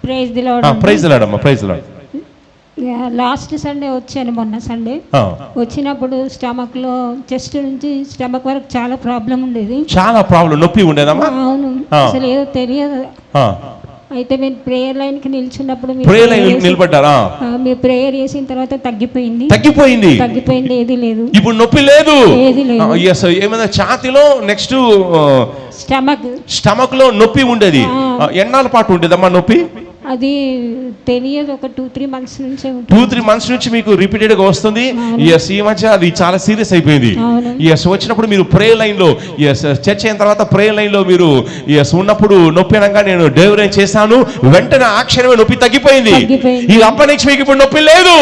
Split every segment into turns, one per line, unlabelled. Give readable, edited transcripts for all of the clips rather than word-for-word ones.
Praise the Lord.
Praise the Lord అమ్మా, praise the Lord.
Last Sunday వచ్చాను, మొన్న Sunday వచ్చినప్పుడు స్టమక్ లో చెస్ట్ నుంచి స్టమక్ వరకు చాలా ప్రాబ్లం ఉండేది.
చాలా ప్రాబ్లం, నొప్పి ఉండేదమ్మా?
అవును, అసలు ఏదో తెలియదు. అయితే మీరు ప్రేయర్ లైన్ కి నిల్చున్నప్పుడు
నిలబడ్డారా?
మీరు ప్రేయర్ చేసిన తర్వాత తగ్గిపోయింది.
తగ్గిపోయింది,
ఏది లేదు.
ఇప్పుడు నొప్పి లేదు,
ఏది లేదు.
ఏమైనా ఛాతీలో నెక్స్ట్ స్టమక్ లో నొప్పి ఉండేది. ఎన్నాళ్ళ పాటు ఉండేదమ్మా నొప్పి?
అది తెలియదు, ఒక 2-3 months నుంచి.
2-3 months నుంచి మీకు రిపీటెడ్ గా వస్తుంది. ఎస్, ఈ మధ్య అది చాలా సీరియస్ అయిపోయింది. ఎస్, వచ్చినప్పుడు మీరు ప్రేయర్ లైన్ లో, ఎస్, చర్చ్ అయిన తర్వాత ప్రేయర్ లైన్ లో మీరు ఎస్ ఉన్నప్పుడు నొప్పి అనగా నేను డెలివరీ చేశాను, వెంటనే ఆ క్షణమే నొప్పి తగ్గిపోయింది. ఈ అప్పటి నుంచి మీకు ఇప్పుడు నొప్పి లేదు.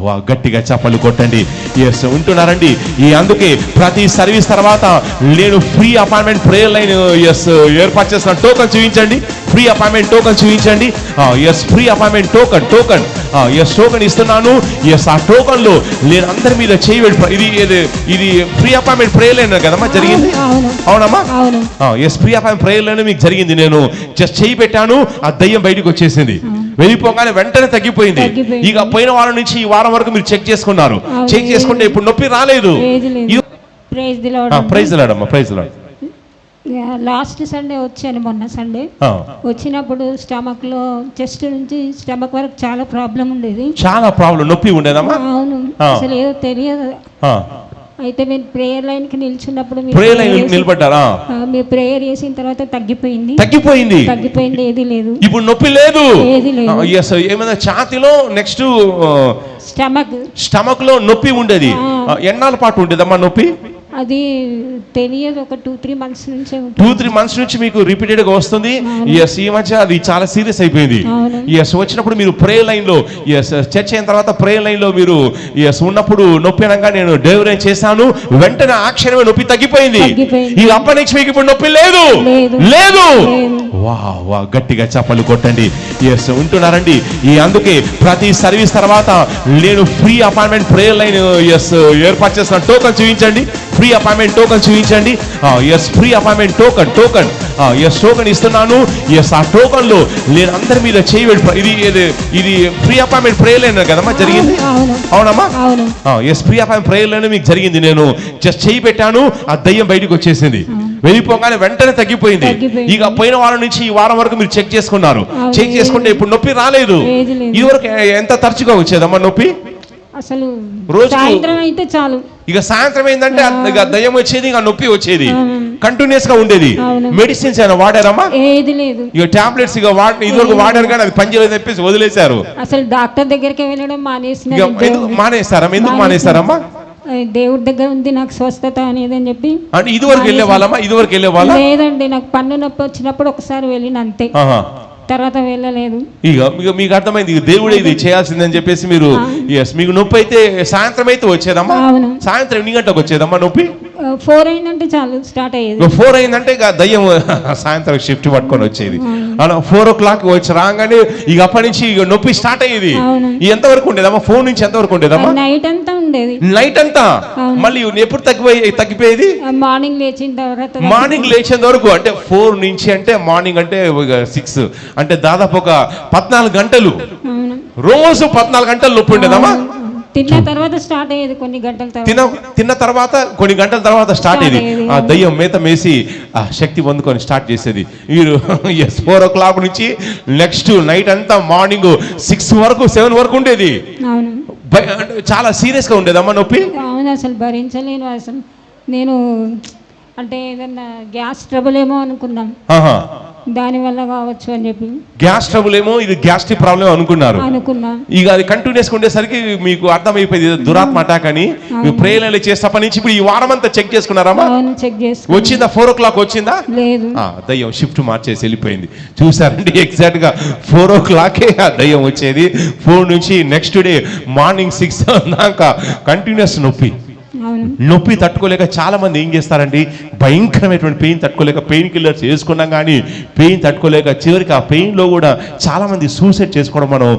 వా గట్టిగా చప్పలు కొట్టండి. ఎస్, ఉంటున్నారండి. అందుకే ప్రతి సర్వీస్ తర్వాత నేను free appointment prayer line yes ఏర్పాటు చేసిన టోకన్ చూపించండి. ఫ్రీ అపాయింట్మెంట్ టోకన్ చూపించండి. Yes, free appointment token yes, token ఇస్తున్నాను. ఎస్, ఆ టోకన్ లో నేను అందరి మీద చేయబడి ఇది ఫ్రీ అపాయింట్మెంట్ ప్రేయర్ లైన్ కదమ్మా జరిగింది? అవునమ్మా? Yes, free appointment prayer line మీకు జరిగింది. నేను జస్ట్ చేయి పెట్టాను, ఆ దయ్యం బయటకు వచ్చేసింది. వెళ్ళిపోగానే వెంటనే తగ్గిపోయింది. ఇక పోయిన వారం నుంచి ఈ వారం వరకు మీరు చెక్ చేసుకున్నారు. చెక్ చేసుకుంటే ఇప్పుడు నొప్పి రాలేదు.
Praise the Lord.
Praise the Lord అమ్మా, praise the Lord.
Last Sunday వచ్చాను, మొన్న సండే వచ్చినప్పుడు స్టమక్ లో చెస్ట్ నుంచి స్టమక్ వరకు చాలా ప్రాబ్లం ఉండేది.
చాలా ప్రాబ్లం, నొప్పి ఉండేదమ్మా?
అవును, అసలు ఏదో తెలియదు. అయితే మీరు ప్రేయర్ లైన్ కి నిల్చున్నప్పుడు
నిలబడ్డారా?
మీరు ప్రేయర్ చేసిన తర్వాత తగ్గిపోయింది. ఏది లేదు.
ఇప్పుడు నొప్పి లేదు.
ఏది లేదు.
ఏమైనా ఛాతీలో నెక్స్ట్ స్టమక్ లో నొప్పి ఉండేది. ఎన్నాళ్ళ పాటు ఉండేదమ్మా నొప్పి?
అది తెలియదు, ఒక 2-3 months నుంచి.
2-3 months నుంచి మీకు రిపీటెడ్ గా వస్తుంది. ఎస్, ఈ మధ్య అది చాలా సీరియస్ అయిపోయింది. ఎస్, వచ్చినప్పుడు మీరు ప్రేయర్ లైన్ లో, ఎస్, చర్చ్ అయిన తర్వాత ప్రేయర్ లైన్ లో మీరు ఎస్ ఉన్నప్పుడు నొప్పి అనగా నేను డెలివరీ చేశాను, వెంటనే ఆ క్షణమే నొప్పి తగ్గిపోయింది. ఈ అప్పటి నుంచి మీకు ఇప్పుడు నొప్పి లేదు. వా గట్టిగా చప్పలు కొట్టండి. ఎస్, ఉంటున్నారండి. అందుకే ప్రతి సర్వీస్ తర్వాత నేను free appointment prayer line yes ఏర్పాటు చేసిన టోకన్ చూపించండి. ఫ్రీ అపాయింట్మెంట్ టోకన్ చూపించండి. Yes, free appointment token yes, token ఇస్తున్నాను. ఎస్, ఆ టోకన్ లో నేను అందరి మీద చేయబడి ఇది ఫ్రీ అపాయింట్మెంట్ ప్రేయర్ లైన్ కదమ్మా జరిగింది? అవునమ్మా? Yes, free appointment prayer line మీకు జరిగింది. నేను జస్ట్ చేయి పెట్టాను, ఆ దయ్యం బయటకు వచ్చేసింది. వెళ్ళిపోగానే వెంటనే తగ్గిపోయింది. ఇక పోయిన వారం నుంచి ఈ వారం వరకు మీరు చెక్ చేసుకున్నారు. చెక్ చేసుకుంటే ఇప్పుడు నొప్పి రాలేదు. ఇదివరకు ఎంత తరచుగా వచ్చేదమ్మా నొప్పి?
అసలు సాయంత్రం అయితే చాలు.
ఇక సాయంత్రం ఏంటంటే ఇక దయ్యం వచ్చేది, ఇక నొప్పి వచ్చేది, కంటిన్యూస్ గా ఉండేది. మెడిసిన్స్ అయినా వాడారమ్మా?
ఏది లేదు.
ఇక టాబ్లెట్స్ ఇక ఇదివరకు వాడారు కానీ అది పనిచేయలేదు చెప్పేసి వదిలేశారు.
అసలు డాక్టర్ దగ్గరికి వెళ్ళడం మానేసినారు.
ఎందుకు మానేస్తారమ్మా?
దేవుడి దగ్గర ఉంది నాకు స్వస్థత అనేది అని చెప్పి.
అంటే ఇదివరకు వెళ్ళే వాళ్ళ?
లేదండి, నాకు పన్ను నొప్పి వచ్చినప్పుడు ఒకసారి వెళ్ళిన అంతే, తర్వాత వెళ్ళలేదు.
ఇక మీకు అర్థమైంది దేవుడే ఇది చేయాల్సిందని చెప్పేసి మీరు. మీకు నొప్పి అయితే సాయంత్రం అయితే వచ్చేదమ్మా? సాయంత్రం ఎన్ని గంటలకు వచ్చేదమ్మా నొప్పి?
4 అయిందంటే చాలు, స్టార్ట్ అయ్యేది.
4 అయిందంటే ఇక దయ్యం సాయంత్రం షిఫ్ట్ పట్టుకొని వచ్చేది. అలా 4 o'clock వచ్చి రాగానే ఇక అప్పటి నుంచి ఇక నొప్పి స్టార్ట్ అయ్యేది. ఎంతవరకు ఉండేదమ్మా? 4 నుంచి ఎంతవరకు ఉండేదమ్మా?
నైట్ అంతా ఉండేది.
నైట్ అంతా? మళ్ళీ ఎప్పుడు తగ్గిపోయేది?
మార్నింగ్
లేచిన వరకు. అంటే 4 నుంచి అంటే మార్నింగ్ అంటే 6 అంటే దాదాపు ఒక 14 గంటలు, రోజు 14 గంటలు నొప్పి ఉండేదమ్మా?
తిన్న తర్వాత స్టార్ట్ అయ్యేది, కొన్ని గంటల తర్వాత.
తిన్న తర్వాత కొన్ని గంటల తర్వాత స్టార్ట్ అయ్యేది. ఆ దయ్యం మేత మేసి ఆ శక్తి పొందుకొని స్టార్ట్ చేసేది. మీరు 4 o'clock నుంచి నెక్స్ట్ నైట్ అంతా మార్నింగ్ 6 వరకు 7 వరకు ఉండేది. చాలా సీరియస్ గా ఉండేదమ్మా నొప్పి?
అవును, అసలు భరించలేను. అసలు నేను అంటే ఏదన్నా గ్యాస్ ట్రబుల్ ఏమో అనుకున్నాం, దాని వల్ల కావచ్చు అని చెప్పి.
గ్యాస్ ట్రబుల్ ఏమో, ఇది గ్యాస్ట్రిక్ ప్రాబ్లం అనుకున్నా. ఇక అది కంటిన్యూస్ ఉండేసరికి మీకు అర్థమైపోయింది దురాత్మ అటాక్ అని. ప్రేయర్లు చేసినప్పటి నుంచి ఇప్పుడు ఈ వారం అంతా చెక్ చేసుకున్నారమ్మా? వచ్చిందా? 4 o'clock వచ్చిందా?
లేదు.
దయ్యం షిఫ్ట్ మార్చేసి వెళ్ళిపోయింది. చూసారండి, ఎగ్జాక్ట్ గా 4 o'clock ఆ దయ్యం వచ్చేది. 4 నుంచి నెక్స్ట్ డే మార్నింగ్ 6 దాకా కంటిన్యూస్ నొప్పి తట్టుకోలేక చాలా మంది ఏం చేస్తారండి, భయంకరమైనటువంటి పెయిన్ తట్టుకోలేక పెయిన్ కిల్లర్స్ వేసుకున్నాం కానీ పెయిన్ తట్టుకోలేక చివరికి ఆ పెయిన్లో కూడా చాలా మంది సూసైడ్ చేసుకోవడం మనం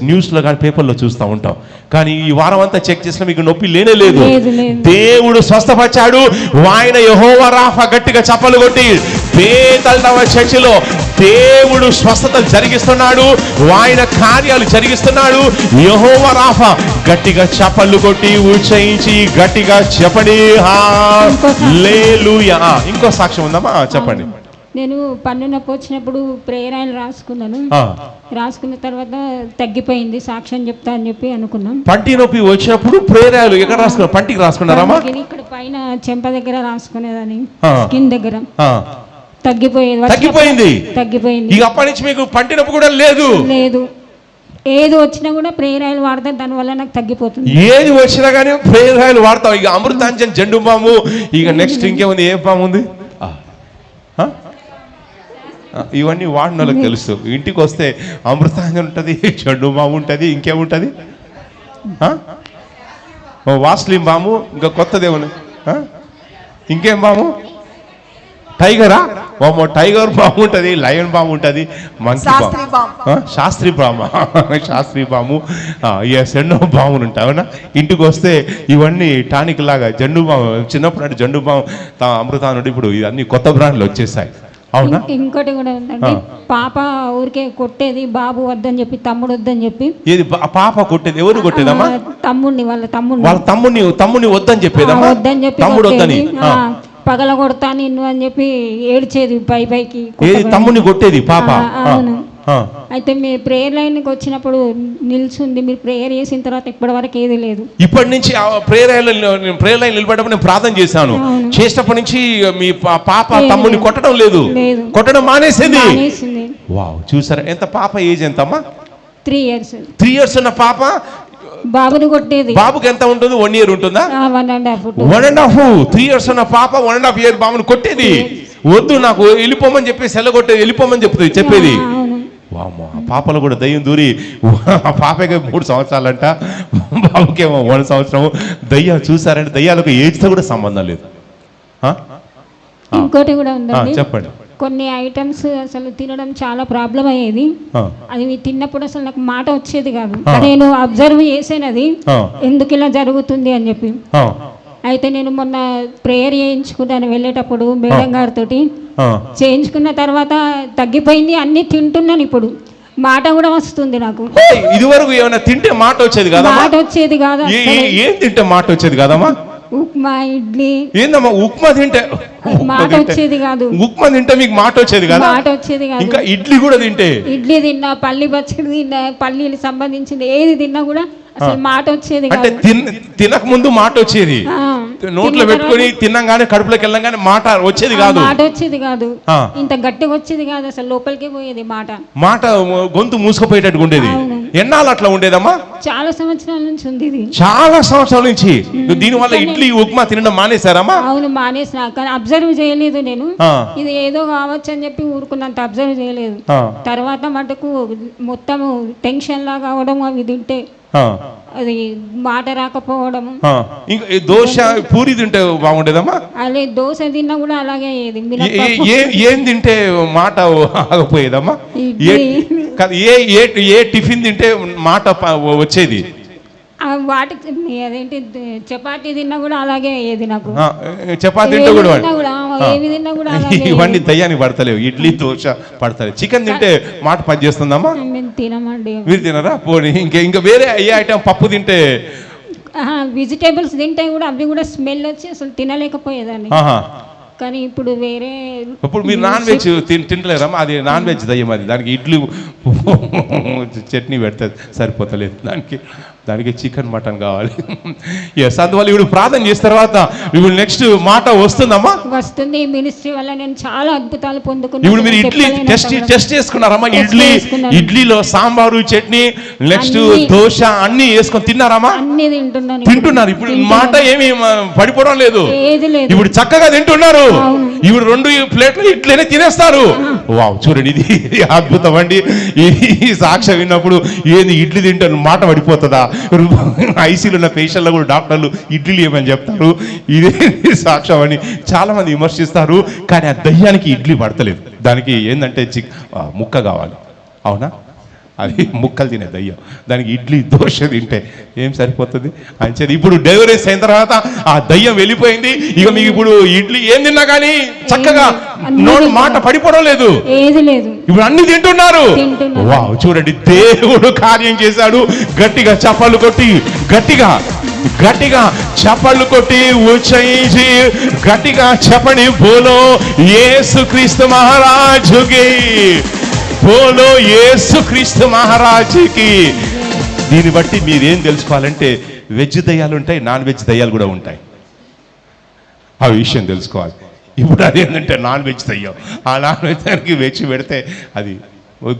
న్యూస్లో కానీ పేపర్లో చూస్తూ ఉంటాం. కానీ ఈ వారం అంతా చెక్ చేసినా మీకు నొప్పి లేనే లేదు.
లేదు, లేదు.
దేవుడు స్వస్థపరిచాడు. ఆయన యెహోవా రాఫా, గట్టిగా చప్పలు కొట్టి బేతల్దవ చర్చిలో దేవుడు స్వస్థత జరిగిస్తున్నాడు. ఆయన కార్యాలు జరిగిస్తున్నాడు. యెహోవా రాఫా, గట్టిగా చప్పలు కొట్టి ఉచ్చరించి గట్టిగా చెప్పండి హల్లెలూయా. ఇంకో సాక్ష్యం ఉందమ్మా, చెప్పండి.
నేను పన్ను నొప్పి వచ్చినప్పుడు ప్రేయర్ ఆయిల్ రాసుకున్నాను. రాసుకున్న తర్వాత తగ్గిపోయింది, సాక్ష్యం చెప్తా అని చెప్పి అనుకున్నాం.
పంటి నొప్పి వచ్చినప్పుడు ప్రేరాలు ఎక్కడ రాసుకున్నారు? పంటికి రాసుకున్నారమ్మా?
ఇక్కడ పైన చెంప దగ్గర రాసుకునేదాన్ని, స్కిన్ దగ్గర. తగ్గిపోయింది.
ఇక అప్పటి నుంచి మీకు పంటి నొప్పి కూడా లేదు.
లేదు, ఏది వచ్చినా కూడా ప్రేయర్ ఆయిల్ వాడతా, దాని వల్ల నాకు తగ్గిపోతుంది.
ఏది వచ్చినా కానీ ప్రేయర్ ఆయిల్ వాడతాం. ఇక అమృతాంజన్ జండు బాము, ఇక నెక్స్ట్ ఇంకేముంది? ఏ బాము ఉంది? ఇవన్నీ వాడిన వాళ్ళకి తెలుసు. ఇంటికి వస్తే అమృతాంజన్ ఉంటుంది, జండు బాము ఉంటుంది, ఇంకేముంటుంది? వాస్లిన్ బాము, ఇంకా కొత్తదేమన్నా? ఇంకేం బాము? టైగరా? టైగర్ బాము ఉంటుంది, లయన్ బాము ఉంటుంది, మంకీ బాము, శాస్త్రి బాము, శాస్త్రి బాము, ఎన్నో బాములు ఉంటాయి. అవునా? ఇంటికి వస్తే ఇవన్నీ టానిక్ లాగా జండు బాము, చిన్నప్పుడు అంటే జండు బాము, అమృతానుడు, ఇప్పుడు ఇవన్నీ కొత్త బ్రాండ్లు వచ్చేసాయి. అవునా?
ఇంకోటి కూడా ఉందండి, పాప ఊరికే కొట్టేది, బాబు వద్దని చెప్పి, తమ్ముడు వద్దని చెప్పి.
ఏది పాప కొట్టేది? ఎవరు కొట్టేదమ్మా?
తమ్ముడిని, వాళ్ళ
తమ్ముడిని వద్దని చెప్పేదమ్మా?
వద్దని చెప్పి,
తమ్ముడు వద్దని,
పగల కొడతా నిన్ను అని చెప్పి ఏడ్చేది పైకి.
తమ్ముడిని కొట్టేది పాప?
అవును. అయితే మీ ప్రేయర్ లైన్కి వచ్చినప్పుడు నిల్చుంది, మీరు ప్రేయర్ చేసిన తర్వాత ఇప్పటి వరకు ఏది లేదు.
ఇప్పటి నుంచి ప్రేయర్ లైన్ నిలబడమని నేను ప్రార్థన చేశాను. చేసినప్పటి నుంచి మీ పాప తమ్ముడిని కొట్టడం లేదు, కొట్టడం మానేసింది. వావ్, చూసారా? ఎంత పాప ఏజ్ ఎంతమ్మా?
3 years.
3 years ఉన్న పాప
బాబుని కొట్టేది.
బాబుకి ఎంత ఉంటుంది? 1 year ఉంటుందా?
1.5.
3 years ఉన్న పాప 1.5 year బాబుని కొట్టేది. వద్దు నాకు వెళ్ళిపోమని చెప్పి సెలగొట్టేది, వెళ్ళిపోమని చెప్పేది. వామ్మో, ఆ పాపలో కూడా దయ్యం దూరి, ఆ పాపకి 3 సంవత్సరాలంట, బాబుకేమో 1 సంవత్సరం. దయ్యాలు చూసారంటే దయ్యాలకు ఏజ్తో కూడా సంబంధం లేదు.
ఇంకోటి కూడా ఉందండి,
చెప్పండి.
కొన్ని ఐటమ్స్ అసలు తినడం చాలా ప్రాబ్లం అయ్యేది. అది తిన్నప్పుడు అసలు నాకు మాట వచ్చేది కాదు. నేను అబ్జర్వ్ చేసాను అది ఎందుకు ఇలా జరుగుతుంది అని చెప్పి. అయితే నేను మొన్న ప్రేయర్ చేయించుకున్నాను వెళ్ళేటప్పుడు మేడం గారితో. చేయించుకున్న తర్వాత తగ్గిపోయింది, అన్ని తింటున్నాను. ఇప్పుడు మాట కూడా వస్తుంది నాకు.
ఇదివరకు ఏమైనా తింటే మాట వచ్చేది కదా?
మాట వచ్చేది కాదు.
ఏం తింటే మాట వచ్చేది కదమ్మా?
ఉప్మా, ఇడ్లీ.
ఏందమ్మా ఉప్మా తింటే
మాట వచ్చేది కాదు?
ఉప్మా తింటే మీకు మాట వచ్చేది కదా?
మాట వచ్చేది కాదు.
ఇంకా ఇడ్లీ కూడా తింటే? ఇడ్లీ
తిన్నా, పల్లి పచ్చడి తిన్నా, పల్లీలు సంబంధించింది ఏది తిన్నా కూడా అసలు మాట వచ్చేది
అంటే తినక ముందు మాట వచ్చేది, నోట్లో పెట్టుకొని తిన్నాగానే కడుపులోకి వెళ్ళగానే మాట వచ్చేది కాదు.
మాట వచ్చేది కాదు, ఇంత గట్టిగా వచ్చేది కాదు, అసలు లోపలికే పోయేది మాట
గొంతు మూసుకుపోయేటట్టు ఉండేది. ఎన్నాళ్ళు అట్లా ఉండేదమ్మా?
చాలా సంవత్సరాల నుంచి ఉంది ఇది.
చాలా సంవత్సరాల నుంచి. దీనివల్ల ఇడ్లీ ఉప్మా తినడం మానేశారమ్మా?
అవును, మానేసిన. కానీ అబ్జర్వ్ చేయలేదు నేను, ఇది ఏదో కావచ్చు అని చెప్పి ఊరుకున్నంత అబ్జర్వ్ చేయలేదు. తర్వాత మటుకు మొత్తం టెన్షన్ లాగా అవడం, అవి తింటే అది మాట రాకపోవడం.
ఇంకా దోశ పూరి తింటే బాగుండేదమ్మా?
అదే దోశ తిన్నా కూడా అలాగే అయ్యేది.
ఏం తింటే మాట ఆగపోయేదమ్మా? ఏ టిఫిన్ తింటే మాట వచ్చేది?
వాటికి అదేంటి చపాతీ తిన్నా కూడా అలాగే అయ్యేది నాకు.
చపాతీ తింటే కూడా
ఏవి తిన్నా కూడా
ఇవన్నీ దయ్యానికి పడతలేవు. ఇడ్లీ దోశ పడతలేవు. చికెన్ తింటే మాట పని చేస్తుందమ్మా?
తినమండి.
మీరు తినరా? పోనీ ఇంకా వేరే ఏ ఐటమ్, పప్పు తింటే,
వెజిటేబుల్స్ తింటే కూడా అవి కూడా స్మెల్ వచ్చి అసలు తినలేకపోయేదాన్ని. కానీ ఇప్పుడు వేరే,
ఇప్పుడు మీరు నాన్ వెజ్ తింటలేరమ్మా? అది నాన్ వెజ్ దయ్యం. అది దానికి ఇడ్లీ చట్నీ పెడితే సరిపోతలేదు, దానికి చికెన్ మటన్ కావాలి. ఎస్, అందువల్ల ఇప్పుడు ప్రార్థన చేసిన తర్వాత ఇప్పుడు నెక్స్ట్ మాట వస్తుందమ్మా?
వస్తుంది. మినిస్ట్రీ వల్ల నేను చాలా అద్భుతాలు పొందుకున్నాను.
ఇప్పుడు మీరు ఇడ్లీ టెస్ట్ చేసుకున్నారమ్మా? ఇడ్లీలో సాంబారు, చట్నీ, నెక్స్ట్ దోశ అన్ని వేసుకొని తిన్నారమ్మా?
అన్ని
తింటున్నారు. ఇప్పుడు మాట ఏమి పడిపోవడం లేదు,
ఏది లేదు.
ఇప్పుడు చక్కగా తింటున్నారు. ఇప్పుడు 2 ప్లేట్లు ఇట్లనే తినేస్తారు. వావ్, చూడండి, ఇది అద్భుతం అండి. ఈ సాక్ష్యం విన్నప్పుడు ఏది ఇడ్లీ తింటాను మాట పడిపోతుందా? ఐసీలో ఉన్న పేషెంట్లు కూడా డాక్టర్లు ఇడ్లీలు ఏమని చెప్తారు. ఇదే సాక్ష్యం అని చాలా మంది విమర్శిస్తారు. కానీ ఆ దయ్యానికి ఇడ్లీ పడతలేదు. దానికి ఏంటంటే ముక్క కావాలి. అవునా? అది ముక్కలు తినే దయ్యం. దానికి ఇడ్లీ దోశ తింటే ఏం సరిపోతుంది అంచేది. ఇప్పుడు డెలివరీస్ అయిన తర్వాత ఆ దయ్యం వెళ్ళిపోయింది. ఇక మీకు ఇప్పుడు ఇడ్లీ ఏం తిన్నా కానీ చక్కగా నోటి మాట పడిపోవడం లేదు,
ఏది లేదు,
ఇప్పుడు అన్ని తింటున్నారు. వావ్, చూడండి దేవుడు కార్యం చేశాడు. గట్టిగా చప్పళ్ళు కొట్టి, గట్టిగా గట్టిగా చప్పళ్ళు కొట్టి ఉచ్చరించి గట్టిగా చెప్పండి, బోలో యేసుక్రీస్తు మహారాజుకి, బోలో యేసుక్రీస్తు మహారాజుకి. దీన్ని బట్టి మీరేం తెలుసుకోవాలంటే వెజ్ దయ్యాలు ఉంటాయి, నాన్ వెజ్ దయ్యాలు కూడా ఉంటాయి. ఆ విషయం తెలుసుకోవాలి. ఇప్పుడు అదేంటంటే నాన్ వెజ్ దయ్యం. ఆ నాన్ వెజ్ దానికి వెజ్ పెడితే అది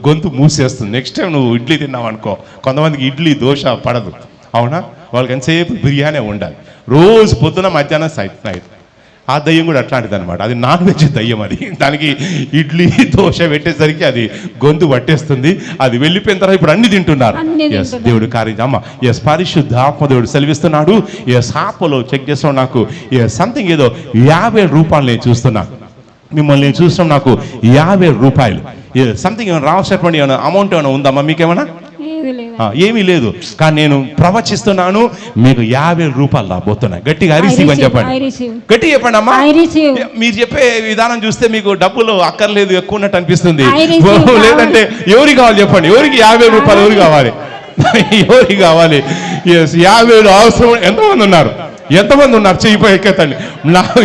గొంతు మూసేస్తుంది. నెక్స్ట్ టైం నువ్వు ఇడ్లీ తిన్నావు అనుకో, కొంతమందికి ఇడ్లీ దోశ పడదు, అవునా? వాళ్ళకి ఎంతసేపు బిర్యానీ ఉండాలి, రోజు పొద్దున మధ్యాహ్నం నైట్. ఆ దయ్యం కూడా అట్లాంటిది అనమాట. అది నాన్ వెజ్ దయ్యం. అది దానికి ఇడ్లీ దోశ పెట్టేసరికి అది గొంతు పట్టేస్తుంది. అది వెళ్ళిపోయిన తర్వాత ఇప్పుడు అన్ని తింటున్నారు. ఎస్, దేవుడు కార్యం. అమ్మ ఎస్, పరిశుద్ధ ఆత్మ దేవుడు సెలవిస్తున్నాడు. ఎస్, ఆత్మలో చెక్ చేస్తాం. నాకు సంథింగ్ ఏదో 50 రూపాయలు నేను చూస్తున్నా. మిమ్మల్ని నేను చూస్తాం, నాకు 50 రూపాయలు సంథింగ్ ఏమైనా రావాల్సినటువంటి ఏమైనా అమౌంట్ ఏమైనా ఉందమ్మా మీకేమైనా? ఏమీ లేదు, కానీ నేను ప్రవచిస్తున్నాను, మీకు 50 రూపాయలు రాబోతున్నాయి. గట్టిగా రిసీవ్ అని చెప్పండి, గట్టిగా చెప్పండి అమ్మా. మీరు చెప్పే విధానం చూస్తే మీకు డబ్బులు అక్కర్లేదు, ఎక్కువ ఉన్నట్టు అనిపిస్తుంది. లేదంటే ఎవరికి కావాలి చెప్పండి, ఎవరికి 50 రూపాయలు ఎవరికి కావాలి? ఎవరికి కావాలి? 50 అవసరం. ఎంతమంది ఉన్నారు? చెయ్యిపోయి ఎక్కేతండి. నాకు